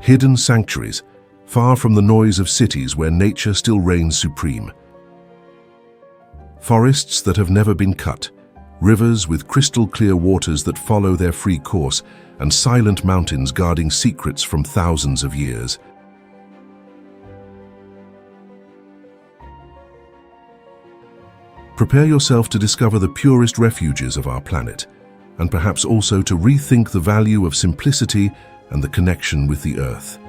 hidden sanctuaries, far from the noise of cities where nature still reigns supreme. Forests that have never been cut, rivers with crystal-clear waters that follow their free course, and silent mountains guarding secrets from thousands of years. Prepare yourself to discover the purest refuges of our planet, and perhaps also to rethink the value of simplicity and the connection with the Earth.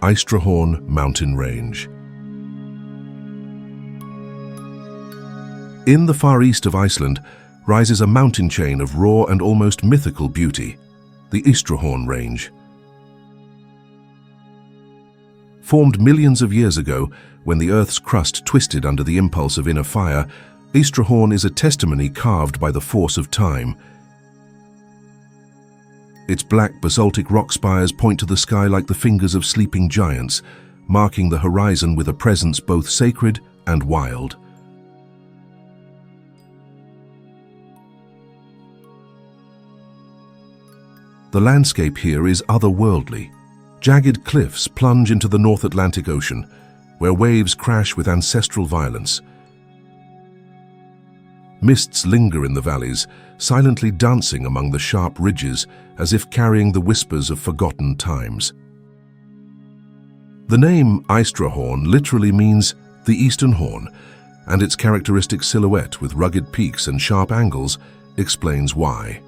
Eystrahorn Mountain Range. In the far east of Iceland rises a mountain chain of raw and almost mythical beauty, the Eystrahorn Range. Formed millions of years ago, when the Earth's crust twisted under the impulse of inner fire, Eystrahorn is a testimony carved by the force of time. Its black basaltic rock spires point to the sky like the fingers of sleeping giants, marking the horizon with a presence both sacred and wild. The landscape here is otherworldly. Jagged cliffs plunge into the North Atlantic Ocean, where waves crash with ancestral violence. Mists linger in the valleys, silently dancing among the sharp ridges, as if carrying the whispers of forgotten times. The name Eystrahorn literally means the Eastern Horn, and its characteristic silhouette with rugged peaks and sharp angles explains why.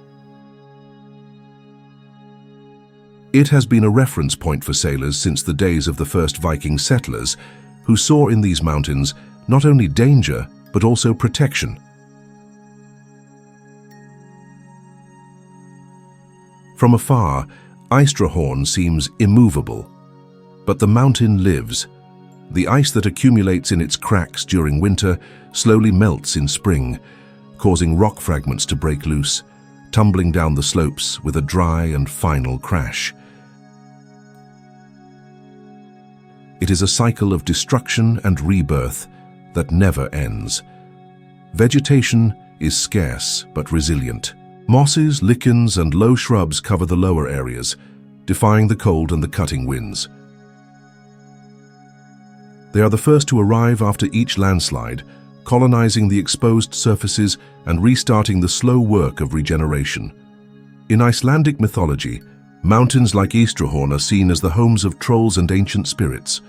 It has been a reference point for sailors since the days of the first Viking settlers, who saw in these mountains not only danger, but also protection. From afar, Eystrahorn seems immovable, but the mountain lives. The ice that accumulates in its cracks during winter slowly melts in spring, causing rock fragments to break loose, tumbling down the slopes with a dry and final crash. It is a cycle of destruction and rebirth that never ends. Vegetation is scarce but resilient. Mosses, lichens, and low shrubs cover the lower areas, defying the cold and the cutting winds. They are the first to arrive after each landslide, colonizing the exposed surfaces and restarting the slow work of regeneration. In Icelandic mythology, mountains like Eystrahorn are seen as the homes of trolls and ancient spirits.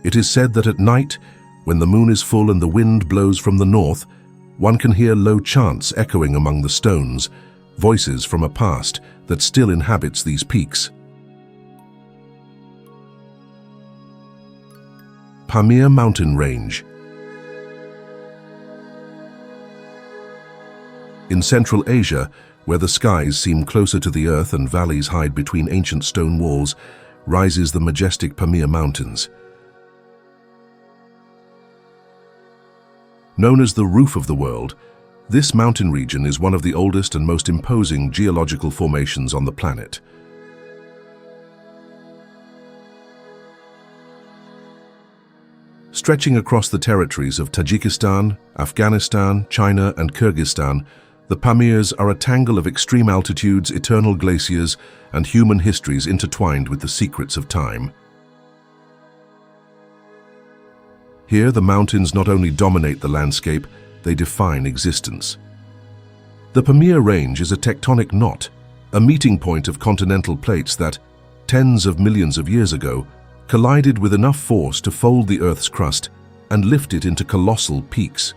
It is said that at night, when the moon is full and the wind blows from the north, one can hear low chants echoing among the stones, voices from a past that still inhabits these peaks. Pamir Mountain Range. In Central Asia, where the skies seem closer to the earth and valleys hide between ancient stone walls, rises the majestic Pamir Mountains. Known as the roof of the world, this mountain region is one of the oldest and most imposing geological formations on the planet. Stretching across the territories of Tajikistan, Afghanistan, China, and Kyrgyzstan, the Pamirs are a tangle of extreme altitudes, eternal glaciers, and human histories intertwined with the secrets of time. Here, the mountains not only dominate the landscape, they define existence. The Pamir Range is a tectonic knot, a meeting point of continental plates that, tens of millions of years ago, collided with enough force to fold the Earth's crust and lift it into colossal peaks.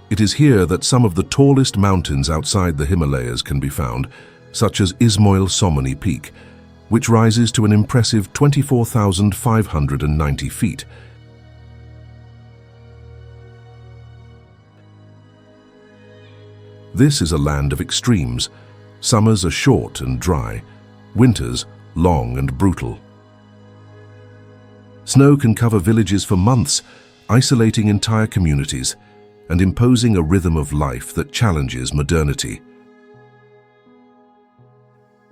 It is here that some of the tallest mountains outside the Himalayas can be found, such as Ismoil Somoni Peak, which rises to an impressive 24,590 feet. This is a land of extremes. Summers are short and dry, winters long and brutal. Snow can cover villages for months, isolating entire communities and imposing a rhythm of life that challenges modernity.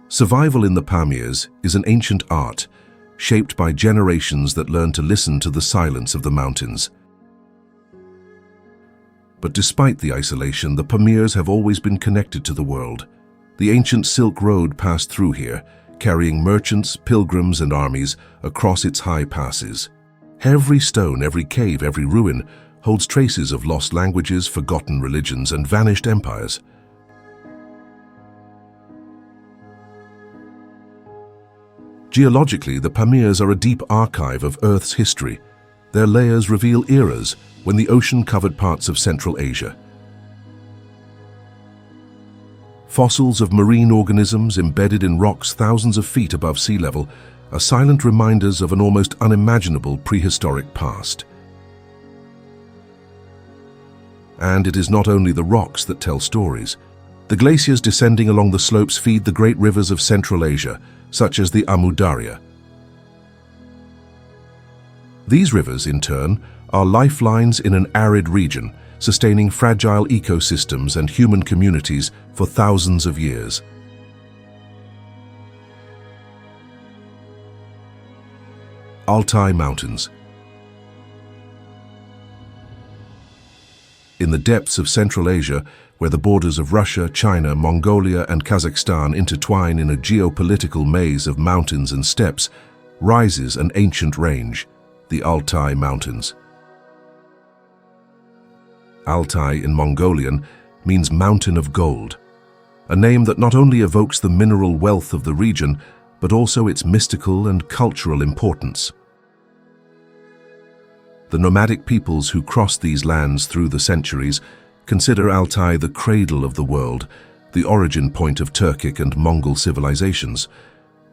Survival in the Pamirs is an ancient art, shaped by generations that learned to listen to the silence of the mountains. But despite the isolation, the Pamirs have always been connected to the world. The ancient Silk Road passed through here, carrying merchants, pilgrims, and armies across its high passes. Every stone, every cave, every ruin holds traces of lost languages, forgotten religions, and vanished empires. Geologically, the Pamirs are a deep archive of Earth's history. Their layers reveal eras when the ocean covered parts of Central Asia. Fossils of marine organisms embedded in rocks thousands of feet above sea level are silent reminders of an almost unimaginable prehistoric past. And it is not only the rocks that tell stories. The glaciers descending along the slopes feed the great rivers of Central Asia, such as the Amu Darya. These rivers, in turn, are lifelines in an arid region, sustaining fragile ecosystems and human communities for thousands of years. Altai Mountains. In the depths of Central Asia, where the borders of Russia, China, Mongolia, and Kazakhstan intertwine in a geopolitical maze of mountains and steppes, rises an ancient range, the Altai Mountains. Altai in Mongolian means mountain of gold, a name that not only evokes the mineral wealth of the region, but also its mystical and cultural importance. The nomadic peoples who crossed these lands through the centuries consider Altai the cradle of the world, the origin point of Turkic and Mongol civilizations.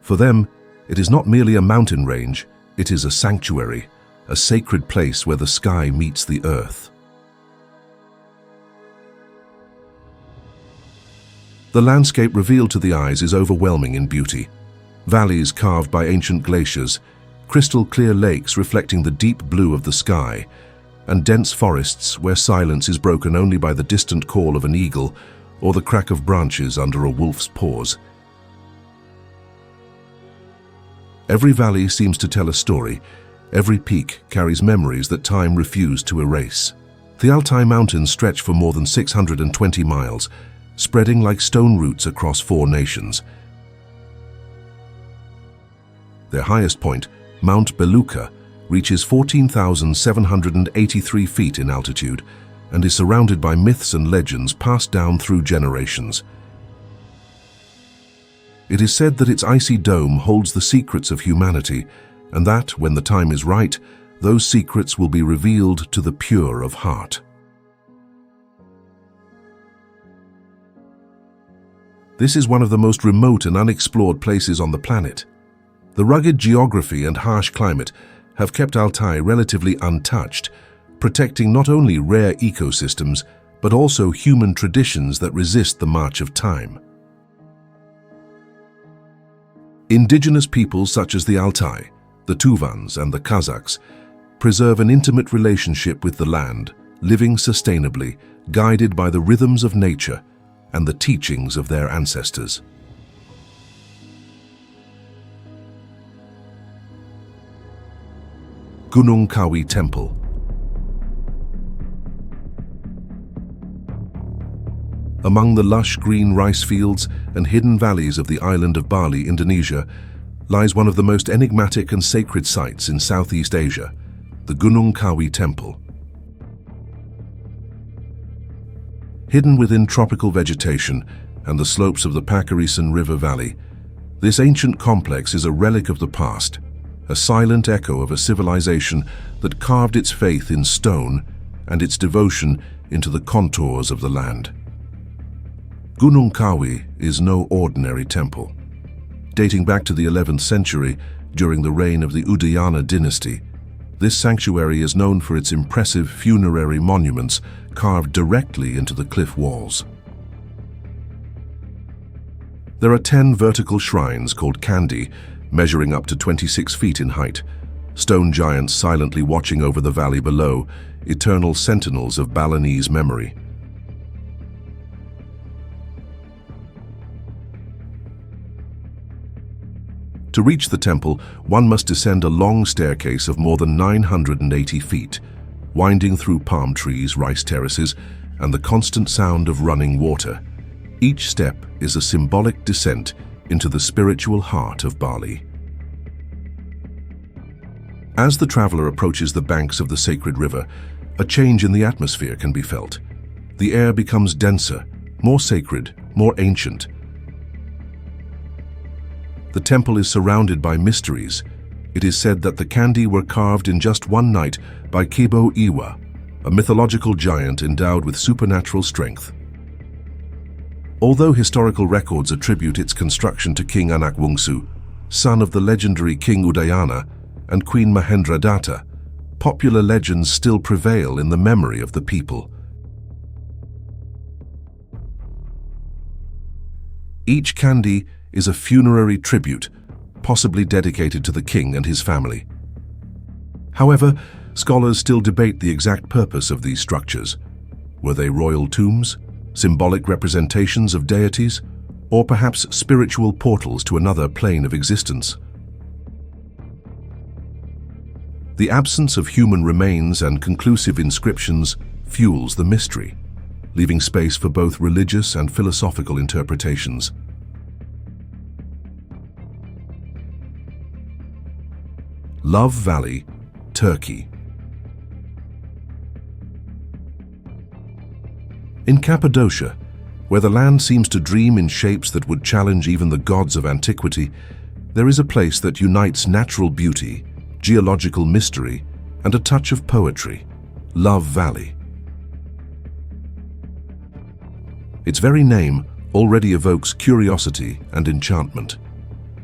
For them, it is not merely a mountain range, it is a sanctuary, a sacred place where the sky meets the earth. The landscape revealed to the eyes is overwhelming in beauty. Valleys carved by ancient glaciers, crystal-clear lakes reflecting the deep blue of the sky, and dense forests where silence is broken only by the distant call of an eagle or the crack of branches under a wolf's paws. Every valley seems to tell a story. Every peak carries memories that time refused to erase. The Altai Mountains stretch for more than 620 miles, spreading like stone roots across 4 nations. Their highest point, Mount Belukha, reaches 14,783 feet in altitude and is surrounded by myths and legends passed down through generations. It is said that its icy dome holds the secrets of humanity, and that, when the time is right, those secrets will be revealed to the pure of heart. This is one of the most remote and unexplored places on the planet. The rugged geography and harsh climate have kept Altai relatively untouched, protecting not only rare ecosystems, but also human traditions that resist the march of time. Indigenous peoples such as the Altai, the Tuvans, and the Kazakhs preserve an intimate relationship with the land, living sustainably, guided by the rhythms of nature and the teachings of their ancestors. Gunung Kawi Temple. Among the lush green rice fields and hidden valleys of the island of Bali, Indonesia, lies one of the most enigmatic and sacred sites in Southeast Asia, the Gunung Kawi Temple. Hidden within tropical vegetation and the slopes of the Pakirisan River Valley, this ancient complex is a relic of the past, a silent echo of a civilization that carved its faith in stone and its devotion into the contours of the land. Gunung Kawi is no ordinary temple. Dating back to the 11th century, during the reign of the Udayana dynasty, this sanctuary is known for its impressive funerary monuments carved directly into the cliff walls. There are 10 vertical shrines called Candi, measuring up to 26 feet in height, stone giants silently watching over the valley below, eternal sentinels of Balinese memory. To reach the temple, one must descend a long staircase of more than 980 feet, winding through palm trees, rice terraces, and the constant sound of running water. Each step is a symbolic descent into the spiritual heart of Bali. As the traveler approaches the banks of the sacred river, a change in the atmosphere can be felt. The air becomes denser, more sacred, more ancient. The temple is surrounded by mysteries. It is said that the Candi were carved in just one night by Kibo Iwa, a mythological giant endowed with supernatural strength. Although historical records attribute its construction to King Anak-Wungsu, son of the legendary King Udayana and Queen Mahendradatta, popular legends still prevail in the memory of the people. Each Candi is a funerary tribute, possibly dedicated to the king and his family. However, scholars still debate the exact purpose of these structures. Were they royal tombs, symbolic representations of deities, or perhaps spiritual portals to another plane of existence? The absence of human remains and conclusive inscriptions fuels the mystery, leaving space for both religious and philosophical interpretations. Love Valley, Turkey. In Cappadocia, where the land seems to dream in shapes that would challenge even the gods of antiquity, there is a place that unites natural beauty, geological mystery, and a touch of poetry: Love Valley. Its very name already evokes curiosity and enchantment.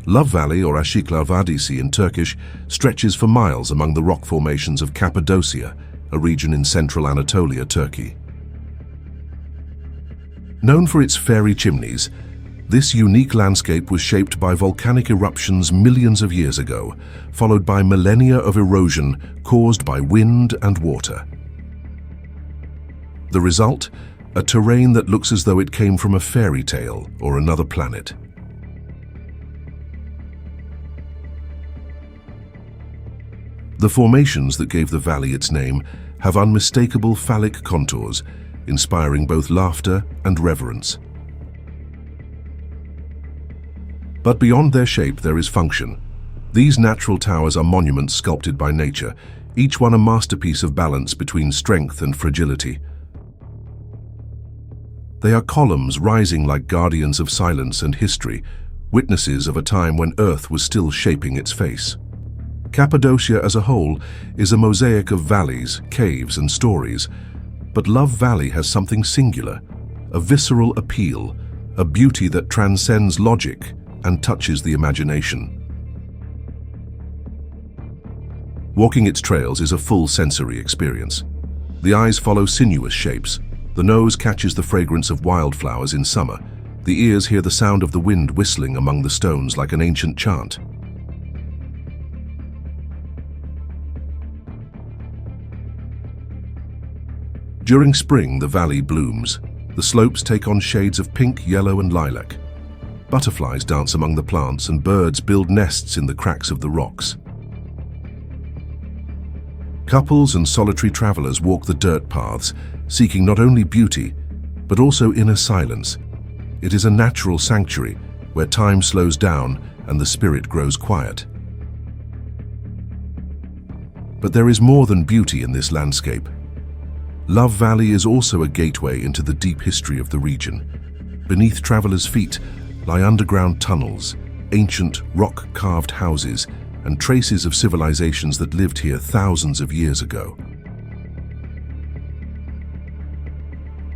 Love Valley, or Aşıklar Vadisi in Turkish, stretches for miles among the rock formations of Cappadocia, a region in central Anatolia, Turkey. Known for its fairy chimneys, this unique landscape was shaped by volcanic eruptions millions of years ago, followed by millennia of erosion caused by wind and water. The result? A terrain that looks as though it came from a fairy tale or another planet. The formations that gave the valley its name have unmistakable phallic contours, inspiring both laughter and reverence. But beyond their shape, there is function. These natural towers are monuments sculpted by nature, each one a masterpiece of balance between strength and fragility. They are columns rising like guardians of silence and history, witnesses of a time when Earth was still shaping its face. Cappadocia as a whole is a mosaic of valleys, caves, and stories, but Love Valley has something singular, a visceral appeal, a beauty that transcends logic and touches the imagination. Walking its trails is a full sensory experience. The eyes follow sinuous shapes, the nose catches the fragrance of wildflowers in summer, the ears hear the sound of the wind whistling among the stones like an ancient chant. During spring, the valley blooms. The slopes take on shades of pink, yellow, and lilac. Butterflies dance among the plants and birds build nests in the cracks of the rocks. Couples and solitary travelers walk the dirt paths, seeking not only beauty, but also inner silence. It is a natural sanctuary where time slows down and the spirit grows quiet. But there is more than beauty in this landscape. Love Valley is also a gateway into the deep history of the region. Beneath travelers' feet lie underground tunnels, ancient rock-carved houses, and traces of civilizations that lived here thousands of years ago.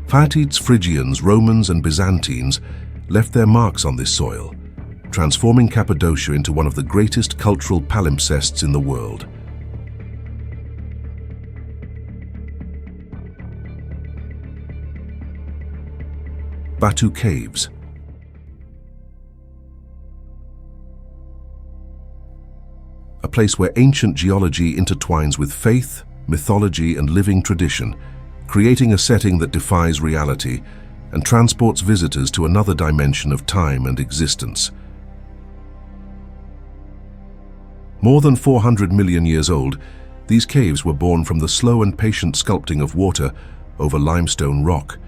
Hittite, Phrygians, Romans, and Byzantines left their marks on this soil, transforming Cappadocia into one of the greatest cultural palimpsests in the world. Batu Caves. A place where ancient geology intertwines with faith, mythology, and living tradition, creating a setting that defies reality and transports visitors to another dimension of time and existence. More than 400 million years old, these caves were born from the slow and patient sculpting of water over limestone rock.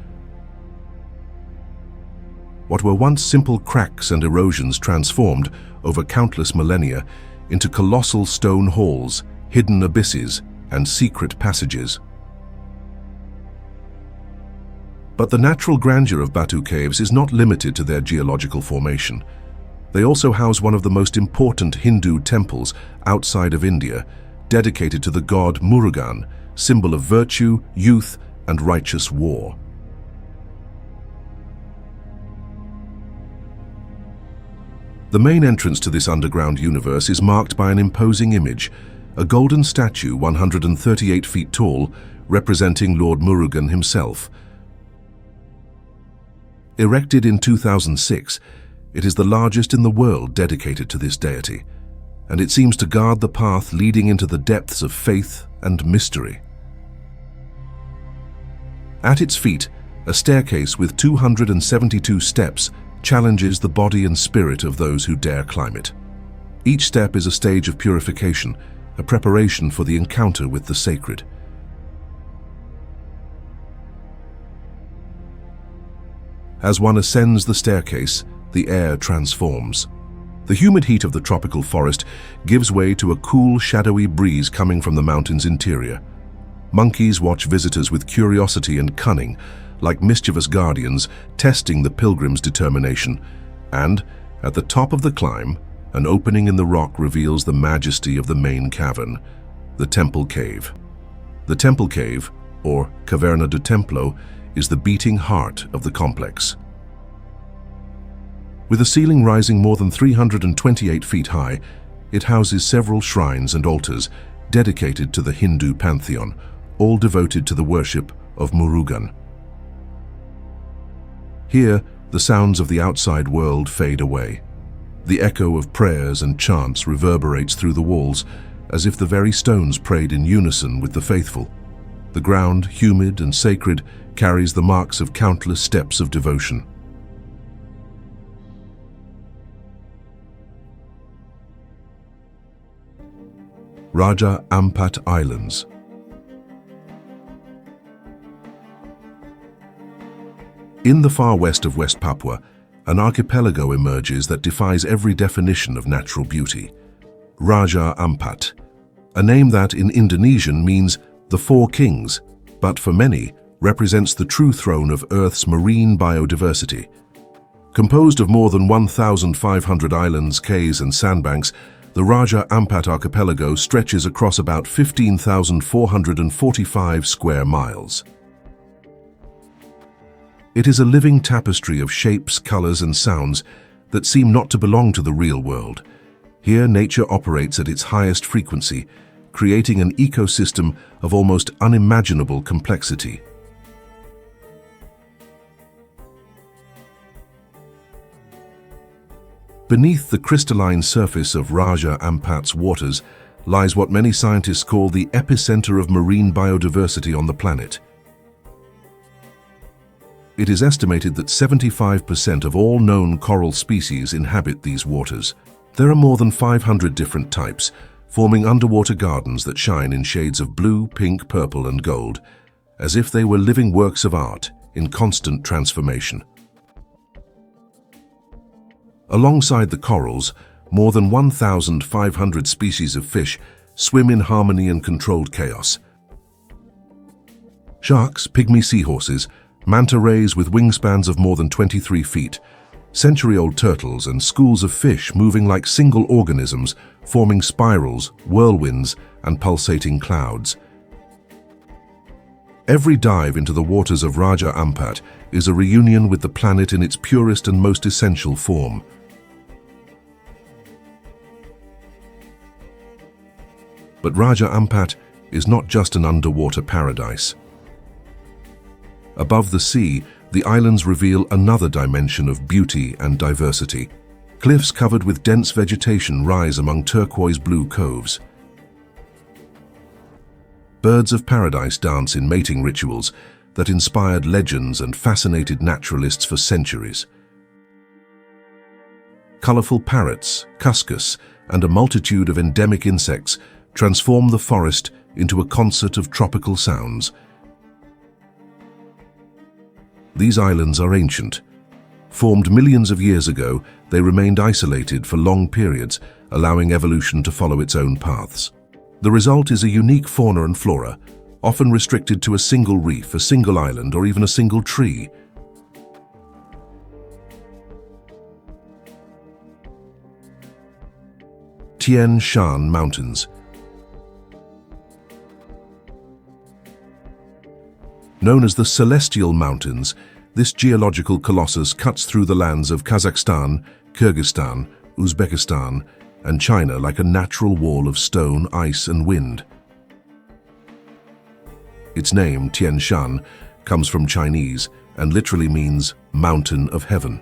What were once simple cracks and erosions transformed over countless millennia into colossal stone halls, hidden abysses, and secret passages. But the natural grandeur of Batu Caves is not limited to their geological formation. They also house one of the most important Hindu temples outside of India, dedicated to the god Murugan, symbol of virtue, youth, and righteous war. The main entrance to this underground universe is marked by an imposing image, a golden statue 138 feet tall, representing Lord Murugan himself. Erected in 2006, it is the largest in the world dedicated to this deity, and it seems to guard the path leading into the depths of faith and mystery. At its feet, a staircase with 272 steps challenges the body and spirit of those who dare climb it. Each step is a stage of purification, a preparation for the encounter with the sacred. As one ascends the staircase, the air transforms. The humid heat of the tropical forest gives way to a cool, shadowy breeze coming from the mountain's interior. Monkeys watch visitors with curiosity and cunning, like mischievous guardians testing the pilgrim's determination. And, at the top of the climb, an opening in the rock reveals the majesty of the main cavern, the Temple Cave. The Temple Cave, or Caverna do Templo, is the beating heart of the complex. With a ceiling rising more than 328 feet high, it houses several shrines and altars dedicated to the Hindu pantheon, all devoted to the worship of Murugan. Here, the sounds of the outside world fade away. The echo of prayers and chants reverberates through the walls, as if the very stones prayed in unison with the faithful. The ground, humid and sacred, carries the marks of countless steps of devotion. Raja Ampat Islands. In the far west of West Papua, an archipelago emerges that defies every definition of natural beauty. Raja Ampat, a name that in Indonesian means the Four Kings, but for many represents the true throne of Earth's marine biodiversity. Composed of more than 1,500 islands, cays and sandbanks, the Raja Ampat archipelago stretches across about 15,445 square miles. It is a living tapestry of shapes, colors, and sounds that seem not to belong to the real world. Here, nature operates at its highest frequency, creating an ecosystem of almost unimaginable complexity. Beneath the crystalline surface of Raja Ampat's waters lies what many scientists call the epicenter of marine biodiversity on the planet. It is estimated that 75% of all known coral species inhabit these waters. There are more than 500 different types, forming underwater gardens that shine in shades of blue, pink, purple, and gold, as if they were living works of art in constant transformation. Alongside the corals, more than 1,500 species of fish swim in harmony and controlled chaos. Sharks, pygmy seahorses, manta rays with wingspans of more than 23 feet, century-old turtles and schools of fish moving like single organisms, forming spirals, whirlwinds, and pulsating clouds. Every dive into the waters of Raja Ampat is a reunion with the planet in its purest and most essential form. But Raja Ampat is not just an underwater paradise. Above the sea, the islands reveal another dimension of beauty and diversity. Cliffs covered with dense vegetation rise among turquoise-blue coves. Birds of paradise dance in mating rituals that inspired legends and fascinated naturalists for centuries. Colorful parrots, cuscus, and a multitude of endemic insects transform the forest into a concert of tropical sounds. These islands are ancient. Formed millions of years ago, they remained isolated for long periods, allowing evolution to follow its own paths. The result is a unique fauna and flora, often restricted to a single reef, a single island, or even a single tree. Tian Shan Mountains. Known as the Celestial Mountains, this geological colossus cuts through the lands of Kazakhstan, Kyrgyzstan, Uzbekistan, and China like a natural wall of stone, ice, and wind. Its name, Tian Shan, comes from Chinese and literally means mountain of heaven.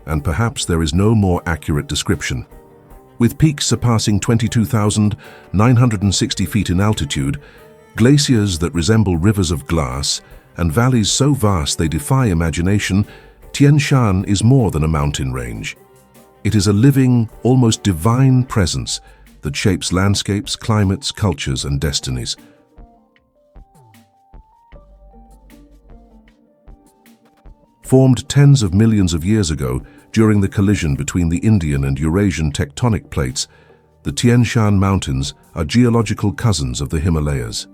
And perhaps there is no more accurate description. With peaks surpassing 22,960 feet in altitude, glaciers that resemble rivers of glass, and valleys so vast they defy imagination, Tian Shan is more than a mountain range. It is a living, almost divine presence that shapes landscapes, climates, cultures, and destinies. Formed tens of millions of years ago during the collision between the Indian and Eurasian tectonic plates, the Tian Shan Mountains are geological cousins of the Himalayas.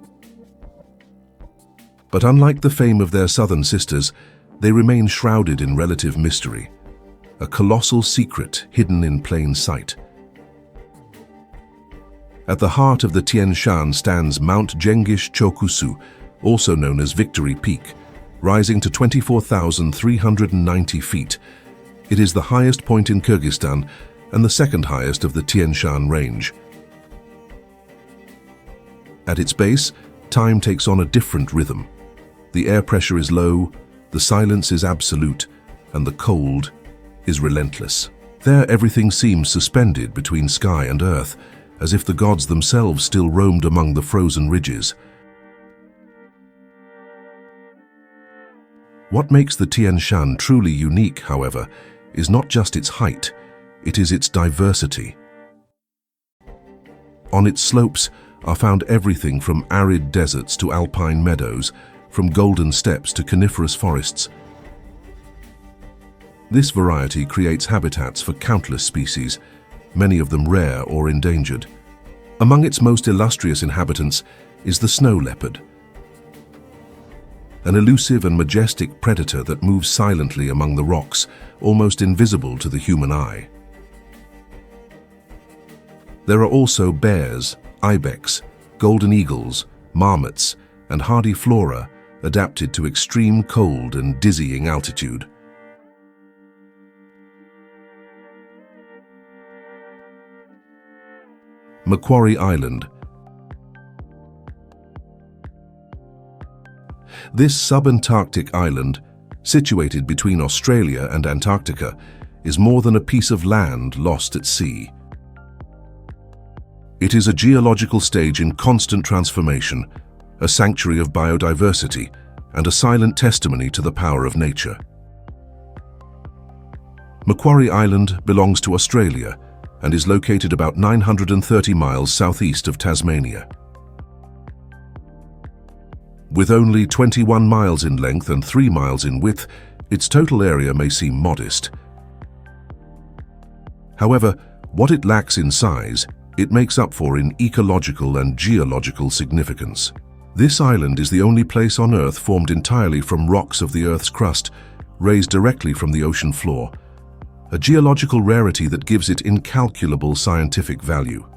But unlike the fame of their southern sisters, they remain shrouded in relative mystery, a colossal secret hidden in plain sight. At the heart of the Tian Shan stands Mount Jengish Chokusu, also known as Victory Peak, rising to 24,390 feet. It is the highest point in Kyrgyzstan and the second highest of the Tian Shan range. At its base, time takes on a different rhythm. The air pressure is low, the silence is absolute, and the cold is relentless. There, everything seems suspended between sky and earth, as if the gods themselves still roamed among the frozen ridges. What makes the Tian Shan truly unique, however, is not just its height, it is its diversity. On its slopes are found everything from arid deserts to alpine meadows, from golden steppes to coniferous forests. This variety creates habitats for countless species, many of them rare or endangered. Among its most illustrious inhabitants is the snow leopard, an elusive and majestic predator that moves silently among the rocks, almost invisible to the human eye. There are also bears, ibex, golden eagles, marmots, and hardy flora adapted to extreme cold and dizzying altitude. Macquarie Island. This subantarctic island, situated between Australia and Antarctica, is more than a piece of land lost at sea. It is a geological stage in constant transformation, a sanctuary of biodiversity, and a silent testimony to the power of nature. Macquarie Island belongs to Australia and is located about 930 miles southeast of Tasmania. With only 21 miles in length and 3 miles in width, its total area may seem modest. However, what it lacks in size, it makes up for in ecological and geological significance. This island is the only place on Earth formed entirely from rocks of the Earth's crust, raised directly from the ocean floor, a geological rarity that gives it incalculable scientific value.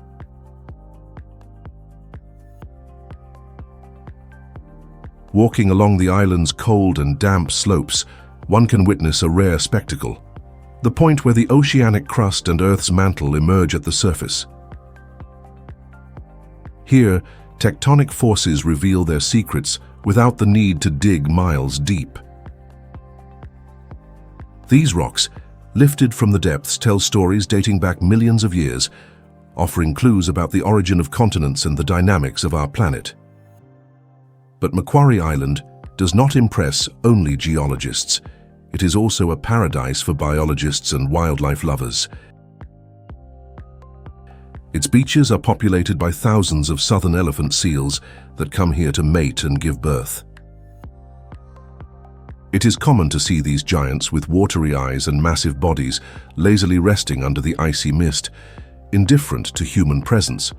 Walking along the island's cold and damp slopes, one can witness a rare spectacle, the point where the oceanic crust and Earth's mantle emerge at the surface. Here, tectonic forces reveal their secrets without the need to dig miles deep. These rocks, lifted from the depths, tell stories dating back millions of years, offering clues about the origin of continents and the dynamics of our planet. But Macquarie Island does not impress only geologists. It is also a paradise for biologists and wildlife lovers. Its beaches are populated by thousands of southern elephant seals that come here to mate and give birth. It is common to see these giants with watery eyes and massive bodies lazily resting under the icy mist, indifferent to human presence.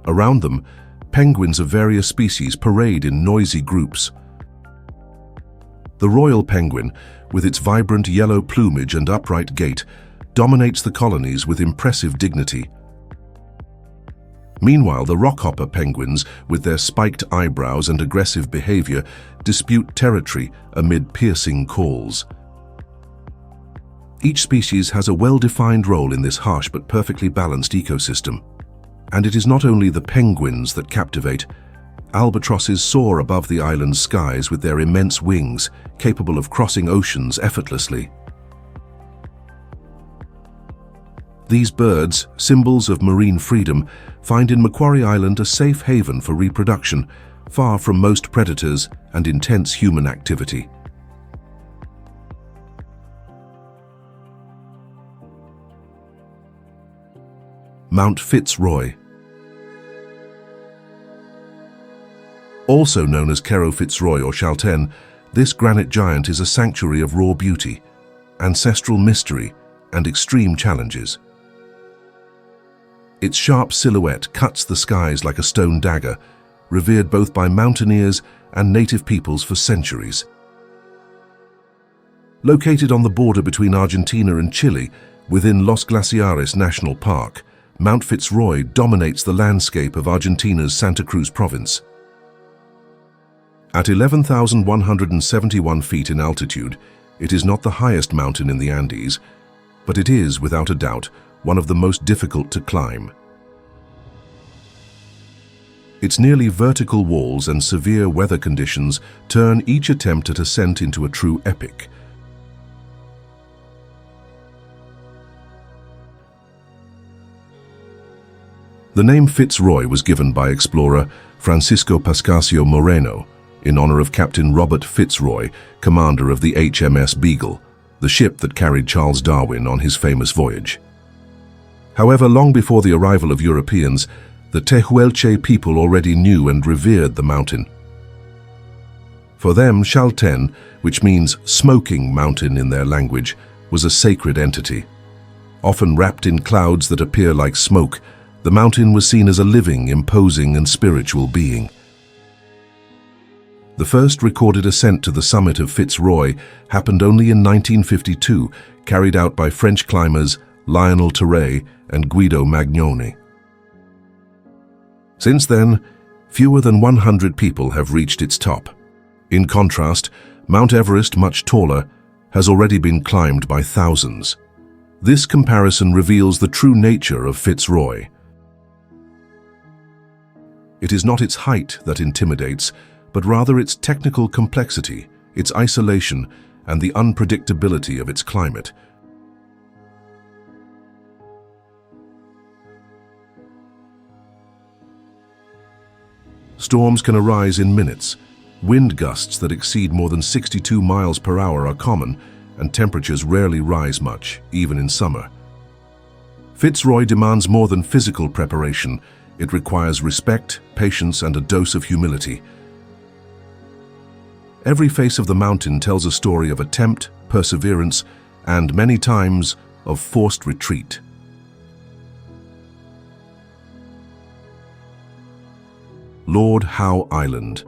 Around them, penguins of various species parade in noisy groups. The royal penguin, with its vibrant yellow plumage and upright gait, dominates the colonies with impressive dignity. Meanwhile, the rockhopper penguins, with their spiked eyebrows and aggressive behavior, dispute territory amid piercing calls. Each species has a well-defined role in this harsh but perfectly balanced ecosystem. And it is not only the penguins that captivate. Albatrosses soar above the island's skies with their immense wings, capable of crossing oceans effortlessly. These birds, symbols of marine freedom, find in Macquarie Island a safe haven for reproduction, far from most predators and intense human activity. Mount Fitzroy. Also known as Cerro Fitzroy or Chaltén, this granite giant is a sanctuary of raw beauty, ancestral mystery, and extreme challenges. Its sharp silhouette cuts the skies like a stone dagger, revered both by mountaineers and native peoples for centuries. Located on the border between Argentina and Chile, within Los Glaciares National Park, Mount Fitzroy dominates the landscape of Argentina's Santa Cruz province. At 11,171 feet in altitude, it is not the highest mountain in the Andes, but it is, without a doubt, one of the most difficult to climb. Its nearly vertical walls and severe weather conditions turn each attempt at ascent into a true epic. The name Fitzroy was given by explorer Francisco Pascasio Moreno in honor of Captain Robert Fitzroy, commander of the HMS Beagle, the ship that carried Charles Darwin on his famous voyage. However, long before the arrival of Europeans, the Tehuelche people already knew and revered the mountain. For them, Chaltén, which means smoking mountain in their language, was a sacred entity. Often wrapped in clouds that appear like smoke, the mountain was seen as a living, imposing, and spiritual being. The first recorded ascent to the summit of Fitzroy happened only in 1952, carried out by French climbers Lionel Terray and Guido Magnoni. Since then, fewer than 100 people have reached its top. In contrast, Mount Everest, much taller, has already been climbed by thousands. This comparison reveals the true nature of Fitzroy. It is not its height that intimidates, but rather its technical complexity, its isolation, and the unpredictability of its climate. Storms can arise in minutes. Wind gusts that exceed more than 62 miles per hour are common, and temperatures rarely rise much, even in summer. Fitzroy demands more than physical preparation. It requires respect, patience, and a dose of humility. Every face of the mountain tells a story of attempt, perseverance, and many times of forced retreat. Lord Howe Island.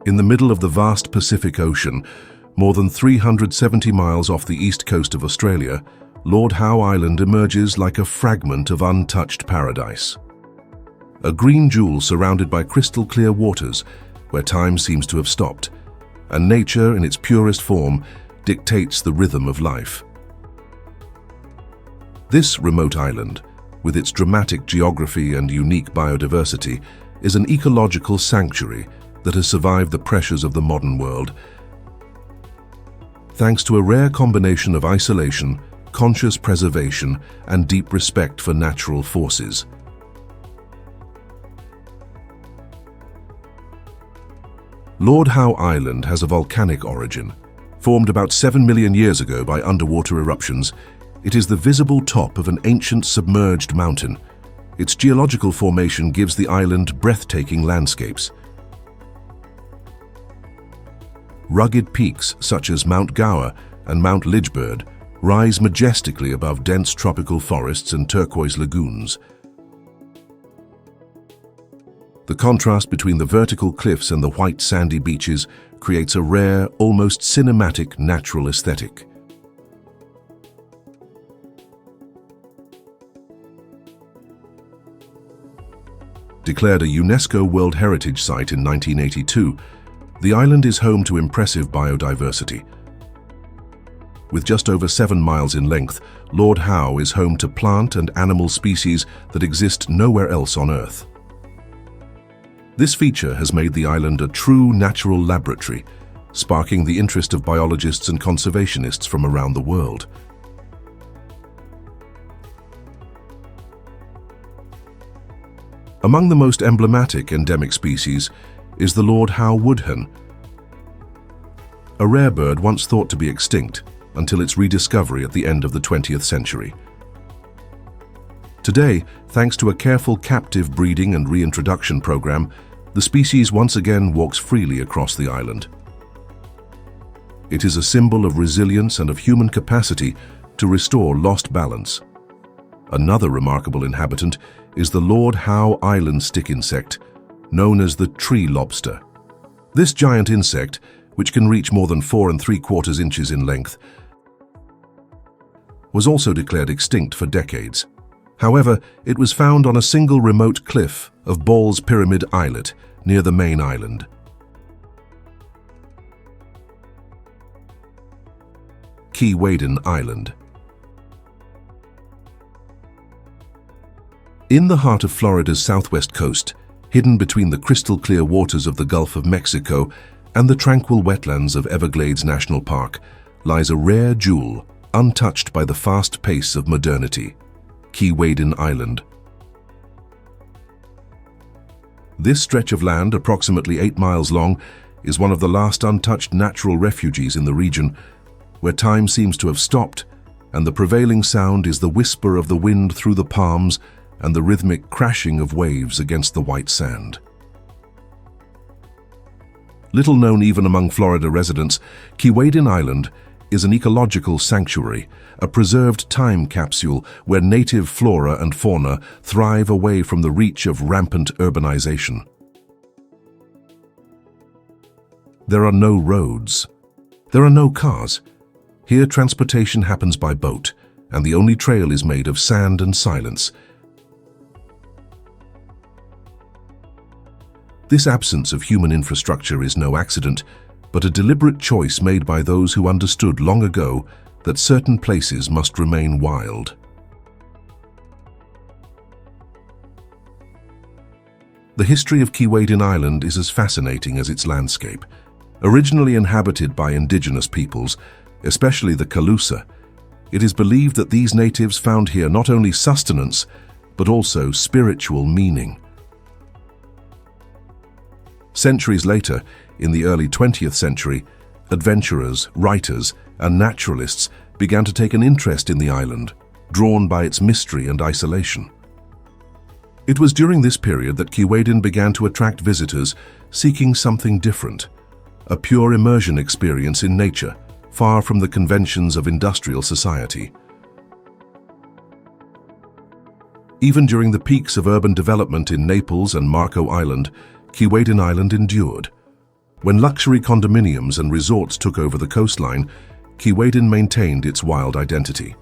In the middle of the vast Pacific Ocean, more than 370 miles off the east coast of Australia, Lord Howe Island emerges like a fragment of untouched paradise. A green jewel surrounded by crystal-clear waters, where time seems to have stopped, and nature, in its purest form, dictates the rhythm of life. This remote island, with its dramatic geography and unique biodiversity, is an ecological sanctuary that has survived the pressures of the modern world, thanks to a rare combination of isolation, conscious preservation, and deep respect for natural forces. Lord Howe Island has a volcanic origin. Formed about 7 million years ago by underwater eruptions, it is the visible top of an ancient submerged mountain. Its geological formation gives the island breathtaking landscapes. Rugged peaks such as Mount Gower and Mount Lidgebird rise majestically above dense tropical forests and turquoise lagoons. The contrast between the vertical cliffs and the white sandy beaches creates a rare, almost cinematic natural aesthetic. Declared a UNESCO World Heritage Site in 1982, the island is home to impressive biodiversity. With just over 7 miles in length, Lord Howe is home to plant and animal species that exist nowhere else on Earth. This feature has made the island a true natural laboratory, sparking the interest of biologists and conservationists from around the world. Among the most emblematic endemic species is the Lord Howe woodhen, a rare bird once thought to be extinct until its rediscovery at the end of the 20th century. Today, thanks to a careful captive breeding and reintroduction program, the species once again walks freely across the island. It is a symbol of resilience and of human capacity to restore lost balance. Another remarkable inhabitant is the Lord Howe Island stick insect, known as the tree lobster. This giant insect, which can reach more than 4 3/4 inches in length, was also declared extinct for decades. However, it was found on a single remote cliff of Ball's Pyramid Islet near the main island. Keewaydin Island. In the heart of Florida's southwest coast, hidden between the crystal-clear waters of the Gulf of Mexico and the tranquil wetlands of Everglades National Park, lies a rare jewel untouched by the fast pace of modernity: Keewaydin Island. This stretch of land, approximately 8 miles long, is one of the last untouched natural refuges in the region, where time seems to have stopped, and the prevailing sound is the whisper of the wind through the palms and the rhythmic crashing of waves against the white sand. Little known even among Florida residents, Keewaydin Island is an ecological sanctuary, a preserved time capsule where native flora and fauna thrive away from the reach of rampant urbanization. There are no roads. There are no cars. Here transportation happens by boat, and the only trail is made of sand and silence. This absence of human infrastructure is no accident, but a deliberate choice made by those who understood long ago that certain places must remain wild. The history of Keewaydin Island is as fascinating as its landscape. Originally inhabited by indigenous peoples, especially the Calusa, it is believed that these natives found here not only sustenance, but also spiritual meaning. Centuries later, in the early 20th century, adventurers, writers, and naturalists began to take an interest in the island, drawn by its mystery and isolation. It was during this period that Keewaydin began to attract visitors seeking something different, a pure immersion experience in nature, far from the conventions of industrial society. Even during the peaks of urban development in Naples and Marco Island, Keewaydin Island endured. When luxury condominiums and resorts took over the coastline, Keewaydin maintained its wild identity.